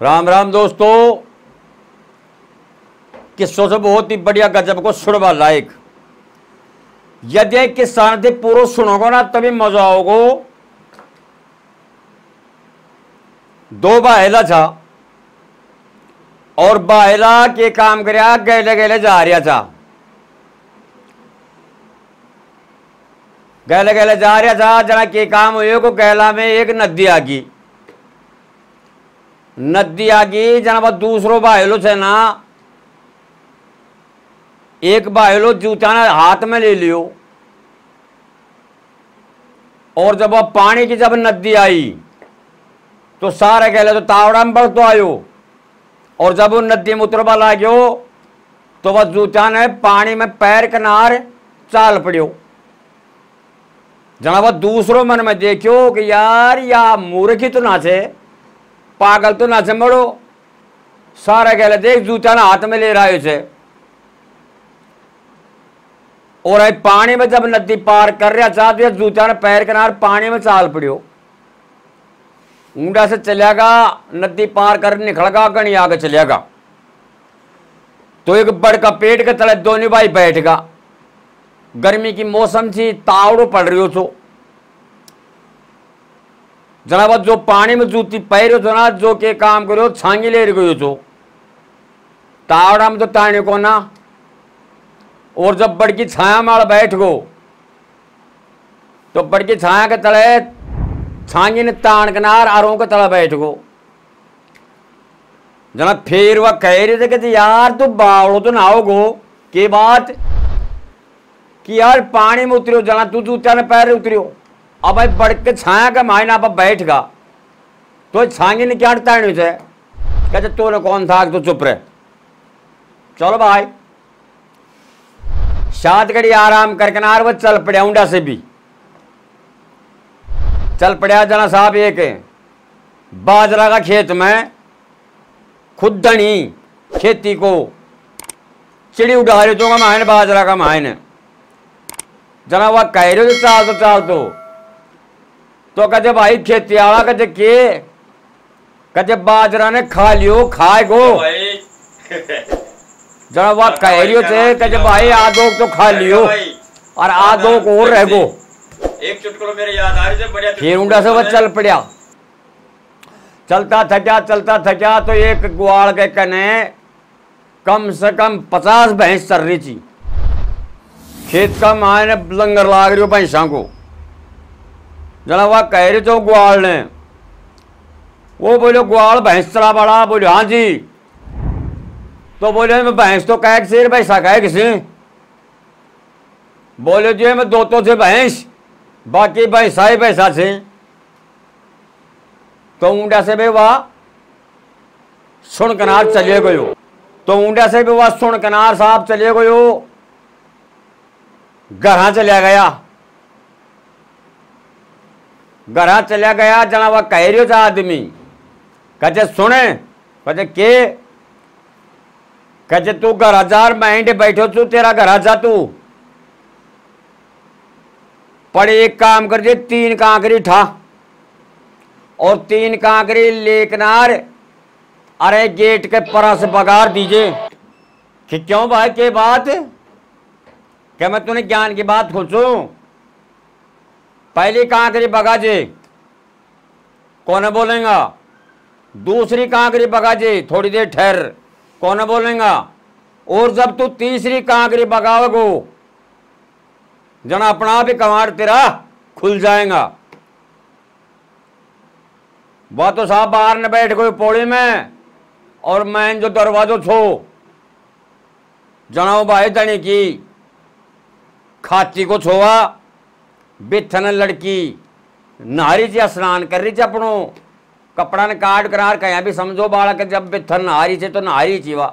राम राम दोस्तों। किस्सों से बहुत ही बढ़िया गजब को सुनवा लायक। यदि किसान थे पूरा सुनोगे ना तभी मजा आओगो। दो बाहेला था और बाहेला के काम करया गैले गैले जा रहा था। गैले गैले जा रहा था जना के काम हुए को गैला में एक नदी आ गई। नदी आ गई जना दूसरो बाहेलो से ना एक बाहेलो जूता ने हाथ में ले लियो और जब वह पानी की जब नदी आई तो सारे गैले तो तावड़ा में बढ़ तो आयो और जब वो नदी में उतरवा ला गयो तो वह जूता ने पानी में पैर किनार चाल पड़ियो। जना वह दूसरों मन में देखियो कि यार या मूर्ख ही तो नाचे, पागल तो नाचे मरो। सारे गैले देख जूता ने हाथ में ले रहा है और आई पानी में जब नदी पार कर रहा था तो जूता ने पैर किनार पानी में चाल पड़ियो। ऊंडा से चलेगा नदी पार कर निकलगा गणी आगे चलेगा तो एक बड़का पेड़ के तले दोनों भाई बैठगा। गर्मी की मौसम थी, तावड़ो पड़ रही हो तो जनाब जो पानी में जूती पैर हो ना जो के काम करो छांगी ले रही हो तावड़ा में तो ताने को ना। और जब बड़की छाया माल बैठ गो तो बड़की छाया के तले छांगी ने तान किनार आरों के तले बैठ गो। जना फिर वह कह रही थे कि यार तू बावड़ो तो ना होगो के बात कि यार पानी में उतरियो जना तू जूता ने पैर उतरियो। अब भाई बढ़ के छाया का मायना अब बैठ गा तो छांगी ने क्या तानी थे कहते तोने कौन था तो चुप रहे। चलो भाई सात घड़ी आराम करके नार वो चल पड़ा ऊंडा से भी चल पड़ा। जना साहब एक बाजरा का खेत में खुद धनी खेती को चिड़ी उड़ा रही तो मायने बाजरा का मायने जना वह कह रहे तो चाल तो कहते भाई खेती आला कहते बाजरा ने खा लियो खाए गो। जना वह कह रही थे कहते भाई आधो तो खा लियो और आधो को और रह गो। एक चुटकुला मेरे याद आ रही बढ़िया। फिर ऊंडा से वह चल पड़ा। चलता थका तो एक ग्वाल के कने कम से कम 50 भैंस चल रही थी। खेत का मायने लंगर लाग रही हो भैंसा को। जना वह कह रहे थे ग्वाल ने वो बोले ग्वाल भैंस चला बड़ा बोले हाँ जी। तो बोले मैं भैंस तो कह शेर भैंसा कहे किसी बोले जी मैं दो तो थे भैंस बाकी भैंसा ही भैंसा थे। तो ऊंडा से भी वह सुन कनार चले गयो तो ऊंडा से भी वह सुन कनार साहब चले गयो घरा चला गया। घरा चला गया जना वह कह रही था आदमी कहते सुने कहते तू घर हजार माइंड बैठो तू तेरा घर जा तू पड़े एक काम कर दे 3 कांकरी ठा और 3 कांकरी लेकनार अरे गेट के परा से बगार दीजिए। कि क्यों भाई के बात क्या मैं तूने ज्ञान की बात खोचू। पहली कांकरी बगा जे कौन बोलेगा, दूसरी कांकरी बगा जे थोड़ी देर ठहर कौन बोलेगा और जब तू तीसरी कांकरी बगाओगो जना अपना भी कमार तेरा खुल जाएगा। वह तो साहब बाहर न बैठ गए पौड़ी में और मैं जो दरवाजो छो जनाओ भाई धनी की खाची को छोआ बिथन लड़की नहारी थी स्नान कर रही थी अपनो कपड़ा ने काट करार कहीं भी समझो बालक जब बिथन नहारी थी तो नहारी थी वह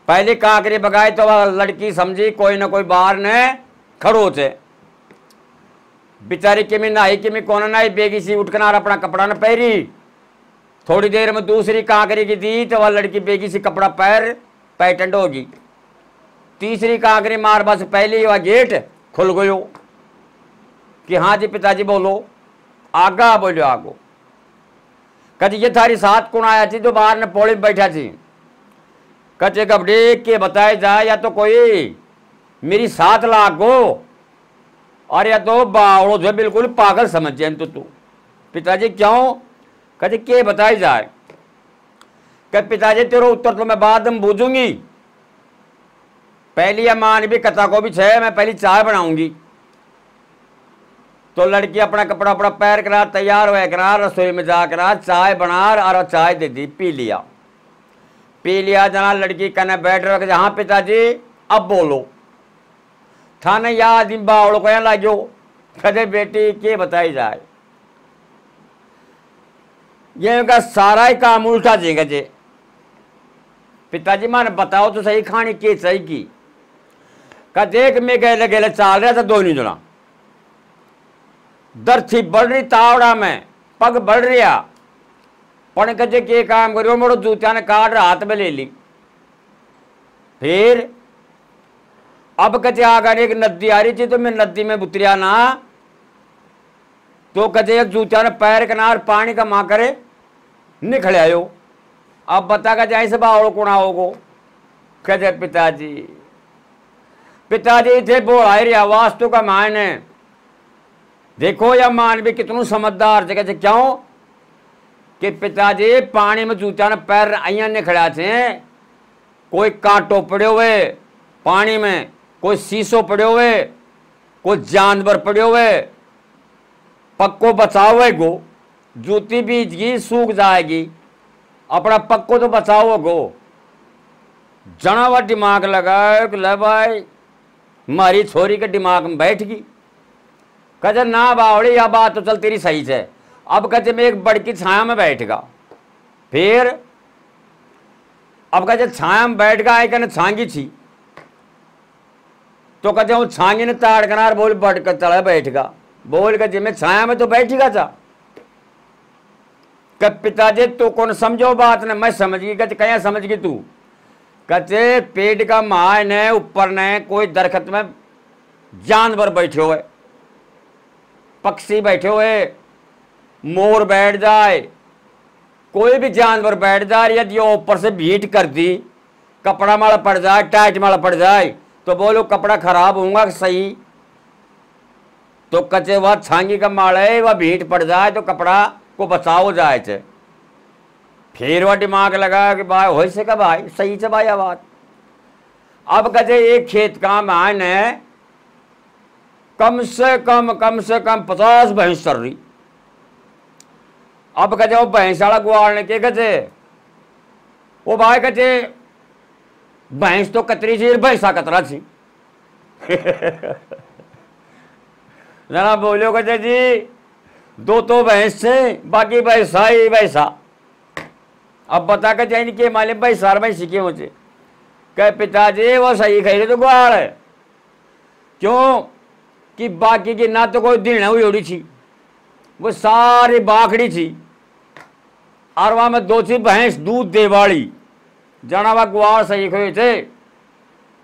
पहली कांकरी बगाई तो वह लड़की समझी कोई ना कोई बाहर ने खड़ो थे बेचारी के में नहाई के में कौन नहाई बेगी सी उठकनार अपना कपड़ा न पहरी। थोड़ी देर में दूसरी कांकरी की दी तो वह लड़की बेगी सी कपड़ा पैटंड होगी। तीसरी कांकरी मारबा से पहले वह गेट खुल गयो कि हाँ जी पिताजी बोलो आगा बोलो आगो कच ये थारी साथ कौन आया थी जो बाहर ने पौड़ी में बैठा थी। कचे कपड़े के बताए जाए या तो कोई मेरी साथ लाख गो और या तो बावड़ो जो बिल्कुल पागल समझ जाए तो तू। पिताजी क्यों? कहे के बताई जाए। कह पिताजी तेरा उत्तर तो मैं बाद में बूझूंगी, पहली अमान भी कथा को भी छे, मैं पहली चाय बनाऊंगी। तो लड़की अपना कपड़ा अपना पैर करा तैयार हुआ करा रसोई में जा करा चाय बना और चाय दे दी, पी लिया जना लड़की कहने बैठ रहा कि हाँ पिताजी अब बोलो। थाने याद बावड़ो को लागो। कहे बेटी के बताई जाए, ये का सारा ही काम उल्टा जेगा जे। पिताजी माने बताओ तो सही खानी के सही की। का देख मैं गले गले चाल रहा था दोनों जना, दरथी बढ़ रही तावड़ा में पग बढ़ रहा पण कजे के काम करियो मोड़ो जूतिया ने काट हाथ में ले ली। फिर अब कचे आकर एक नदी आ रही थी तो मैं नदी में उतरिया ना तो कचे एक जूतिया ने पैर किनार पानी का मां करे निकल आयो। अब बता का जाए से बावड़ो कोना होगो। कहे पिताजी थे बोलाई रही आवाज तो का मायने देखो या मान भी कितनू समझदार जगह से क्यों कि पिताजी पानी में जूता ने पैर अइया ने खड़ा थे, कोई कांटो पड़े हुए पानी में, कोई शीशो पड़े हुए, कोई जानवर पड़े हुए, पक्को बचाओ है गो, जूती बीजगी सूख जाएगी, अपना पक्को तो बचाओ गो। जना हुआ दिमाग लगाए कि ले भाई मारी छोरी के दिमाग में बैठ गई। कहे ना बावड़ी यह बात तो चल तेरी सही है। अब कहते मैं एक बड़की छाया में बैठगा। फिर अब कहते छाया में बैठ गया कहने छांगी थी तो कहते वो छांगी ने ताड़ कनार बोल बढ़ कर चढ़ा बैठगा। बोल के मैं छाया में तो बैठेगा था। कह पिताजी तू कौन समझो बात ने, मैं समझ गई। कहते क्या समझ गई तू? कहते पेट का माय ने ऊपर ने कोई दरख्त में जानवर बैठे हुए, पक्षी बैठे हुए, मोर बैठ जाए, कोई भी जानवर बैठ जाए, यदि ऊपर से भीट कर दी कपड़ा माला पड़ जाए, टाइट माला पड़ जाए तो बोलो कपड़ा खराब होगा सही। तो कचे वह छांगी का माल है वह भीट पड़ जाए तो कपड़ा को बचाओ जाए थे। फिर वह दिमाग लगा कि भाई हो सका भाई सही से भाई आवाज। अब कचे एक खेत का मान है कम से कम 50 भैंस चल रही। अब कहे वो भैंस वाला गुआड़ ने के कहे वो भाई कहे भैंस तो कतरी थी भैंसा कतरा थी। जना बोलियो कहे जी दो तो भैंस थे बाकी भैंसा ही भैंसा। अब बता कर जाए कि मालिक भैंसा भैंसी के मुझे कहे पिताजी वो सही कह रहे तो गुआड़ है। क्यों कि बाकी की ना तो कोई दिन हुई उड़ी थी, वो सारी बाखड़ी थी और वहां में 2 थी भैंस दूध दे वाली। जाना वह गुआर सही खोए थे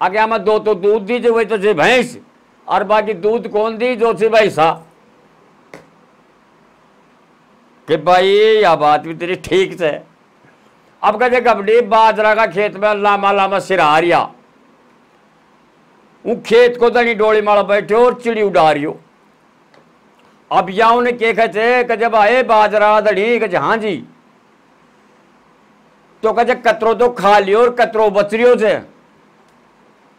आगे में 2 तो दूध दी जो वही तो थे भैंस और बाकी दूध कौन दी जो थी भैंसा। कि भाई यह बात भी तेरी ठीक है। अब कहते कबड्डी बाजरा का खेत में लामा लामा सिरा रिया, वो खेत को दनी डोली माला बैठे और चिड़ी उड़ा रही हो। अब या उन्हें के कहते कि जब आए बाजरा दड़ी कहे हाँ जी तो कहे कतरो तो खा लियो और कतरो बच रियो थे।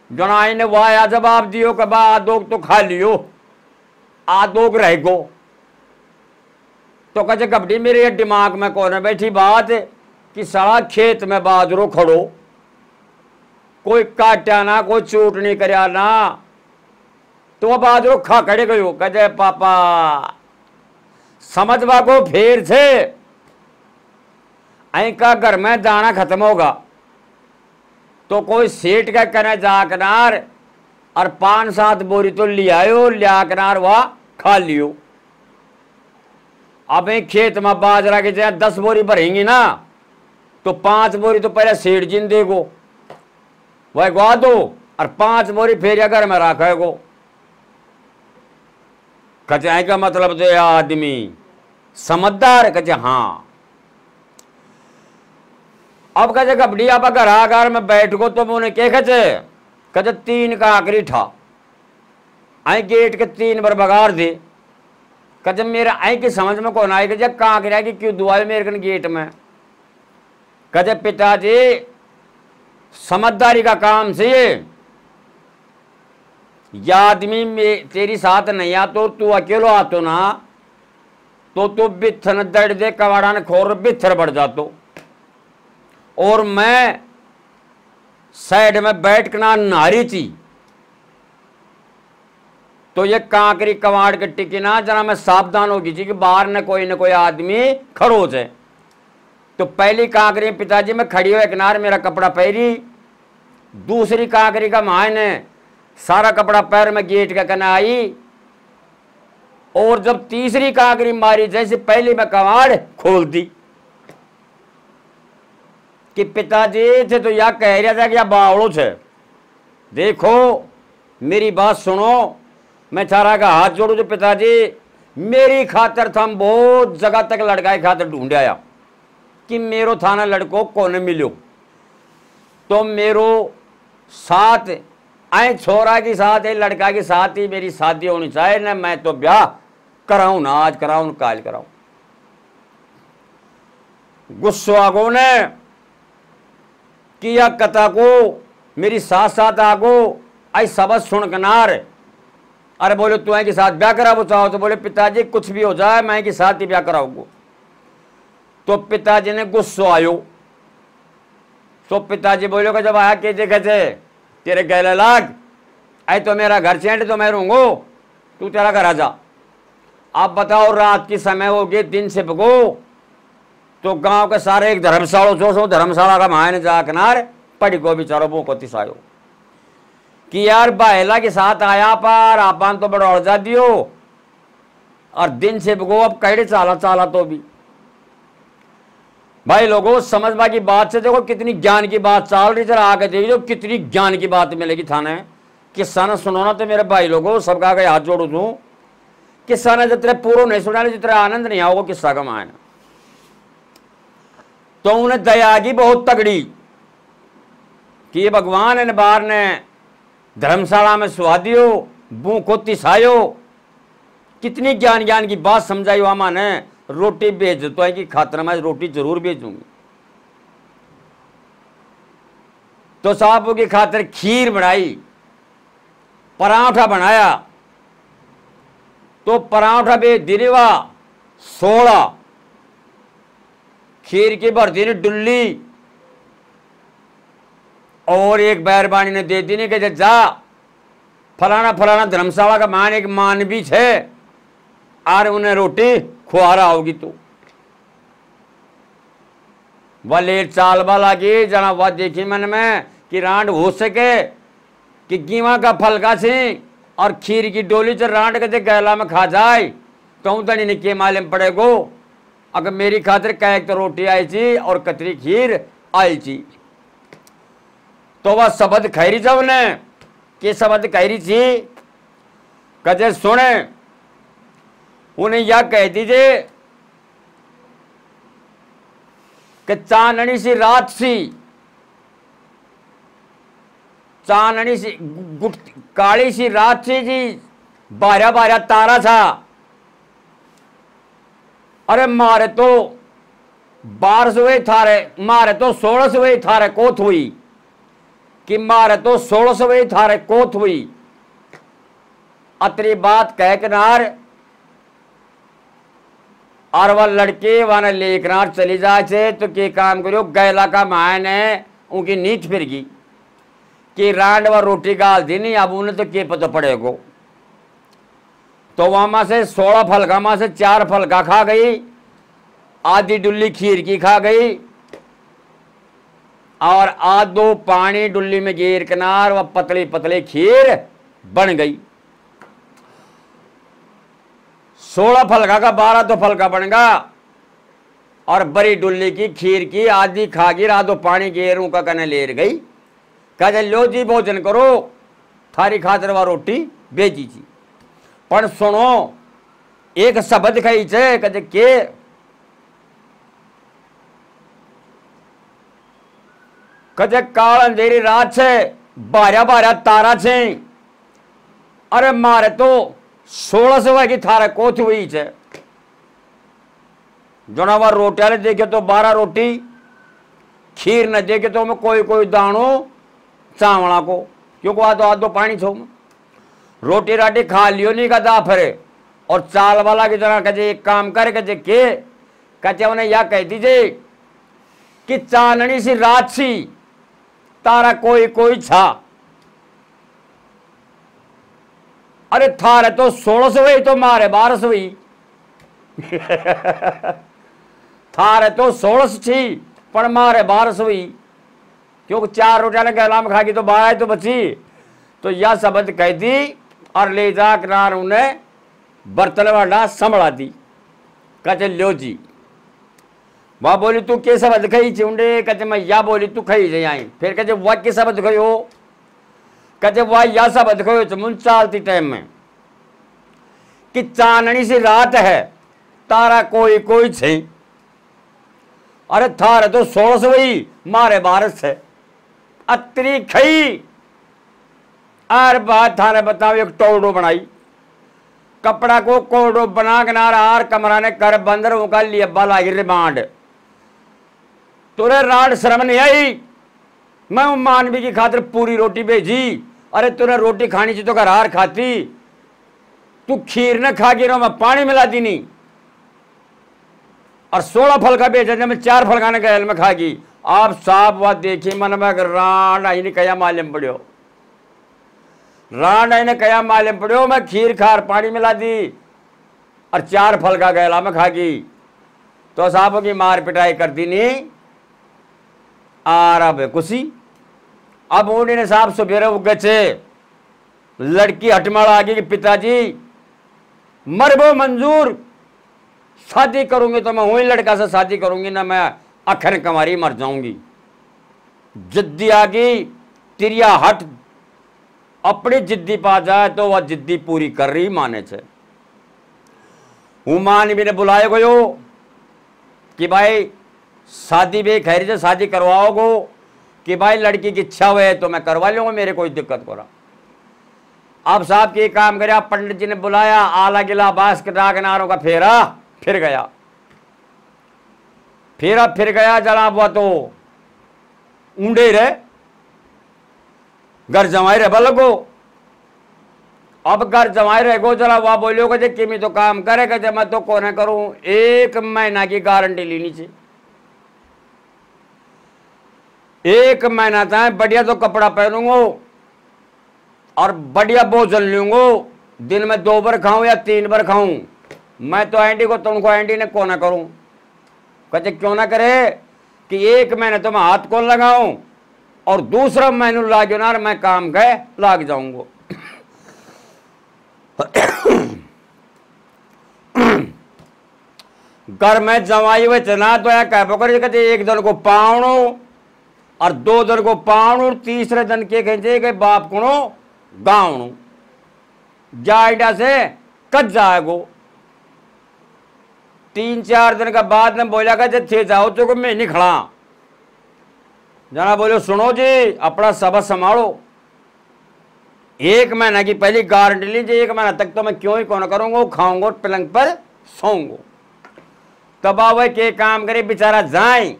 जनाई ने वाया जवाब दियो कि बा आदोग तो खा लियो आदोग रह गो। तो कहे कबड्डी मेरे ये दिमाग में कौन बैठी बात कि सारा खेत में बाजरो खड़ो, कोई काटा ना कोई चोट नहीं करया ना तो वह बाजरो खा खड़े गयो। कहे पापा समझवा को फेर से का घर में दाना खत्म होगा तो कोई सेठ का कहना जा कनार और 5-7 बोरी तो लियायो लिया कनार वह खा लियो। अब एक खेत में बाजरा की जगह 10 बोरी भरेंगी ना तो 5 बोरी तो पहले सेठ जी ने देगो वह गवा दो और 5 बोरी फेरिया घर में रखेगो। कचाई का मतलब तो आदमी समझदार कचे हाँ अब कहे कबड्डी आप घर आकर मैं बैठ गो तो उन्हें क्या कहे 3 का आखिरी ठा आई गेट के 3 बार बगाड़ दे। कहे मेरा आई की समझ में कौन आएगा जब कहाँ गिरा कि क्यों दुआ मेरे कन गेट में। कहे पिताजी समझदारी का काम से ये आदमी तेरी साथ नहीं आ तो तू अकेलो आतो ना तो तू बिथन दड़ दे कवाड़ा ने खोर बिथर बढ़ जातो और मैं साइड में बैठ कर ना नारी थी तो ये कांकरी कवाड़ के टिकी ना जरा मैं सावधान होगी थी कि बाहर न कोई आदमी खड़ो जाए। तो पहली कांकरी पिताजी में खड़ी हुए किनारे मेरा कपड़ा पहरी, दूसरी कांकरी का माय ने सारा कपड़ा पैर में गेट का कना आई और जब तीसरी कांकरी मारी जैसे पहली में कवाड़ खोल दी कि पिताजी थे तो यह कह रहा था कि यह बावड़ो छे। देखो मेरी बात सुनो, मैं थारा का हाथ जोड़ू तो पिताजी मेरी खातर थम बहुत जगह तक लड़का की खातर ढूंढ आया कि मेरो थाना लड़को कौन मिलो तो मेरो साथ आए छोरा के साथ है लड़का के साथ ही मेरी शादी होनी चाहिए ना। मैं तो ब्याह कराऊं ना, आज कराऊं काल कराऊं। गुस्सो आगो ने किया कथा को मेरी साथ साथ आगो आई सबक सुन कनार। अरे बोले तू के साथ ब्याह कराओ चाहो तो बोले पिताजी कुछ भी हो जाए मैं के साथ ही ब्याह कराऊंगा। तो पिताजी ने गुस्सो आयो तो पिताजी बोलो कि जब आया के कहते तेरे गैले लाग आई तो मेरा घर चेंट तो मैं रहूंगो तू तेरा घर आ जा। आप बताओ रात की समय होगी दिन से भगो तो गांव के सारे एक धर्मशाला जो धर्मशाला का मायने जा किनार पड़ी को बेचारो वो को तिसायो कि यार बाहला के साथ आया पर आपान तो बड़ा उड़ जा दियो और दिन से भगो अब कैडे चाला तो भी। भाई लोगों समझ की बात से देखो कितनी ज्ञान की बात चाल रही जरा आगे देखिए कितनी ज्ञान की बात मिलेगी थाने। किस्सा ने सुनो ना तो मेरे भाई लोगों सबका आगे हाथ जोड़ू तू किस्सा ने जितने पूर्व नहीं सुना जितना आनंद नहीं आओगे किस्सा का मायना। तो उन्हें दया की बहुत तगड़ी कि ये भगवान इन बार ने धर्मशाला में सुहादियो बू को तिसायो कितनी ज्ञान की बात समझाई वामा ने रोटी भेज तो है कि खातर मैं रोटी जरूर भेजूंगी। तो साहब की खातर खीर बनाई पराठा बनाया तो पराठा भेज दिनेवा 16 खीर की भर दी डुल्ली और एक बैरबानी ने दे दी नहीं कि जा फलाना धर्मशाला का मान एक मान भी है और उन्हें रोटी खुआ रहा होगी तू वह लेट चाल वाला की जना वह देखी मन में कि रांड हो सके कि गीवा का फलका सी और खीर की डोली से रांड के गैला में खा जाए तो तनी ने के मालूम पड़ेगो अगर मेरी खातिर कैक तो रोटी आई थी और कतरी खीर आई थी। तो वह शब्द खैरी जब ने कि शब्द खैरी थी कजे सुने उन्हें यह कह दीजिए कि चांदनी सी रात सी चांदनी सी काली सी रात सी जी 12 तारा था। अरे मारे तो 12 हुए थारे मारे तो 16 हुए थारे कोथ हुई कि मारे तो 16 हुए थारे कोथ हुई। अतरी बात कह किनार और वह लड़के वहां लेकर चली जाए तो के काम करो गैला का मायन है उनकी नीच फिर गई कि रांड व रोटी गाल दी नहीं अब उन्हें तो के पता पड़ेगो। तो वहां से 16 फलका में से 4 फलका खा गई आधी डुल्ली खीर की खा गई और आधो पानी डुल्ली में गिर किनार वह पतली पतली खीर बन गई। 16 फलका का 12 तो फलका बनेगा और बड़ी डुल्ली की खीर की आधी खा गिर आधो पानी गेरू का कने लेर गई। कहे लो जी भोजन करो थारी खातर वा रोटी भेजी जी पर सुनो एक शब्द कही छे कहे के कजे काल अंधेरी रात छे, बारह बारह तारा छे। अरे मारे तो 1600 की थारा कोथ हुई छे। जोनावर रोटियां देखे तो 12 रोटी, खीर न देखे तो मैं कोई कोई दाणो चावला को, क्योंकि आधो आधो पानी छो। रोटी राटी खा लियो नहीं कदा फिर। और चाल वाला की तरह कहे एक काम करे कहे के कहते उन्हें या कह दीजिए कि चांदनी सी रात सी, तारा कोई कोई छा। अरे थारे तो 1600 हुई तो मारे 1200 हुई। थारे तो 1600 थी पर मारे 1200 हुई, क्योंकि 4 रोटियां ने गहला में खागी तो 12 तो बची। तो यह शब्द कह दी और ले जा कर उन्हें बर्तन वाला संभला दी। कहते लो जी। वह बोली तू के शब्द खई चुंडे? कहते मैं या बोली तू खई जे आई। फिर कहते वह के शब्द खई हो? कहते वह या शब्द खई चमुन चालती टाइम में कि चांदनी सी रात है, तारा कोई कोई छे। अरे थारे तो 1600 हुई, मारे 1200 है। अतरी खई। आर बात थाने बताओ एक टोडो बनाई, कपड़ा को कोडो बना के नार आर कमरा ने कर बंदर का लिए बाला रिमांड। तुरे राड शर्म नहीं आई? मैं मानवी की खातिर पूरी रोटी भेजी। अरे तूने रोटी खानी चाहिए तो घर हार खाती। तू खीर न खा गिरो, मैं पानी मिला दी नहीं। और 16 फल का भेजा जब मैं 4 फल खाने गैल में खागी। आप साफ बात देखी मन में राड आई ने कया मालूम पड़ो, राड आई ने कया मालूम पड़ो। मैं खीर खार पानी मिला दी और 4 फल का गैला में खागी। तो साहब की मार पिटाई कर दी नहीं। अब कुसी अब उन्होंने साहब सुबेरे उगे, लड़की हटमाड़ आ गई कि पिताजी मरबो मंजूर, शादी करूंगी तो मैं वही लड़का से शादी करूंगी ना मैं अखन कमारी मर जाऊंगी। जिद्दी आ गई, तिरिया हट अपनी जिद्दी पा जाए तो वह जिद्दी पूरी कर रही माने छे। उमान भी ने बुलाए गयो कि भाई शादी भी खैर से शादी करवाओगो कि भाई लड़की की इच्छा हुए तो मैं करवा लूंगा, मेरे कोई दिक्कत को रहा। अब साहब के काम करे, पंडित जी ने बुलाया, आला गिला बास के नारों का फेरा फिर गया। फेरा फिर गया जरा हुआ तो ऊंडे रहे घर जमाई रहे बलगो। अब घर जमाई रहे गो जरा वह बोलो कि मैं तो काम करे कहते मैं तो कोने करूं, 1 महीना की गारंटी लेनी चाहिए। 1 महीना तक बढ़िया तो कपड़ा पहनूंगा और बढ़िया भोजन लूंगा, दिन में 2 बार खाऊं या 3 बार खाऊं। मैं तो एंडी को तुमको एंडी ने को ना करूं। कहते क्यों ना करे कि 1 महीने तो मैं हाथ को लगाऊं और दूसरा महीनू लागो ना मैं काम गए लाग जाऊंगा। घर में जमाई हुए चना तो या कह पकड़ कहते 1 दिन को पावणो और 2 दिन को पावणो, तीसरे दिन के कहते कि बाप को गावणो जाइडा से कट जाएगो। 3-4 दिन का बाद में बोला कि थे जाओ तो मैं नहीं खड़ा। जना बोलो सुनो जी अपना सबक संभालो, 1 महीना की पहली गारंटी लीजिए, 1 महीना तक तो मैं क्यों ही कौन करूंगा, खाऊंगा पलंग पर सोऊंगा। तब वह के काम करे बेचारा जाए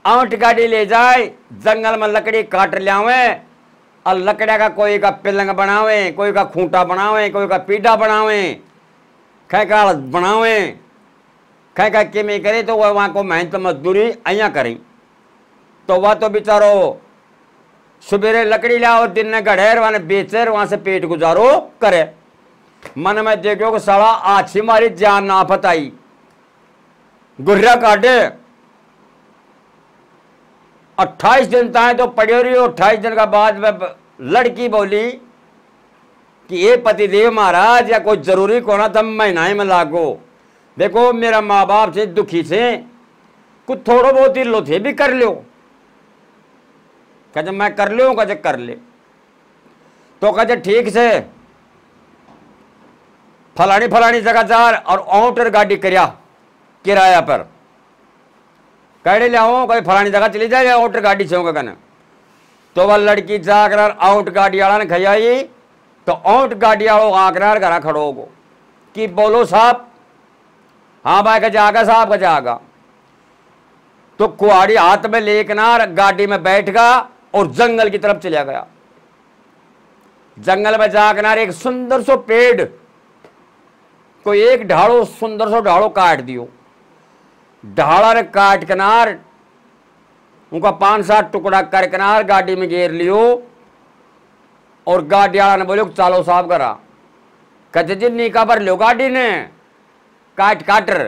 आउट गाड़ी ले जाए जंगल में लकड़ी काट लियावे और लकड़ा का कोई का पलंग बनावे, कोई का खूंटा बनावे, कोई का पीढ़ा बनावे, खे का बनावे, खे का किमें करे तो वह वहाँ को मेहनत मजदूरी अया करें। तो वह तो बेचारो सुबेरे लकड़ी लाओ, दिन में गढ़ेर वहां बेचे, वहां से पेट गुजारो करे। मन में देखो कि साला आछी मारी जान ना फताई गुर्रा काटे। 28 दिन ताए तो पड़े रही। 28 दिन का बाद में लड़की बोली कि ये पतिदेव महाराज या कोई जरूरी को ना तब महीना में लागो। देखो मेरा माँ बाप से दुखी से कुछ थोड़ा बहुत ही लो थे भी कर लो। कहते मैं कर लूँ, कहते कर ले। तो कहते ठीक से फलानी जगह जा और आउटर गाड़ी करिया किराया पर। कड़े ले आओ कोई फलानी जगह चली जाए आउट गाड़ी से कन। तो वह लड़की जाकर आउट गाड़ी वाला ने खयाई तो आउट गाड़ी वालों आकर घर खड़ो गो कि बोलो साहब। हाँ भाई का जागा साहब का जागा। तो कुआड़ी हाथ में लेकर गाड़ी में बैठ गया और जंगल की तरफ चला गया। जंगल में जाकर एक सुंदर सो पेड़ कोई एक ढाड़ो सुंदर सो ढाड़ो काट दियो। ढाड़ा ने काट कनार उनका 5-7 टुकड़ा कर कनार गाड़ी में घेर लियो। और गाड़ी वाला ने बोलो चलो साहब करा कचे जिन्नी का भर लो गाड़ी ने काट काटर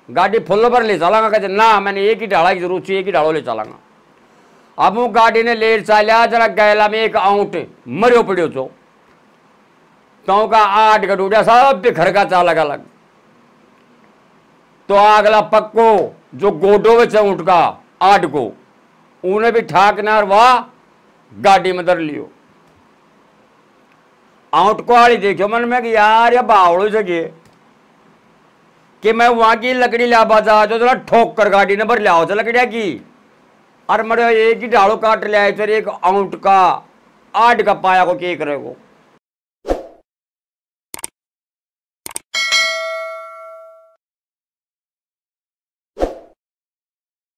गाड़ी फुल पर ले चलांगा। कहते ना मैंने एक ही ढाड़ा की जरूरत चाहिए, एक ही ढाड़ो ले चलांगा। अब वो गाड़ी ने ले चलिया जरा गैला में एक आउट मरियो पड़ियो चो तो का 8 गडूडिया सब घर का चाल अलग। तो अगला पक्को जो गोडो में ऊँट का 8 को उन्हें भी ठाकनार वाह गाड़ी में धर लियो। आउट को आड़ी देखियो मन में कि यार या बावड़ो जगह कि मैं वहां की लकड़ी ला बाजा जो जरा ठोक कर गाड़ी ने भर लिया लकड़िया की। और मेरे एक ही ढाड़ो काट लिया फिर एक आउट का 8 का पाया को के करे को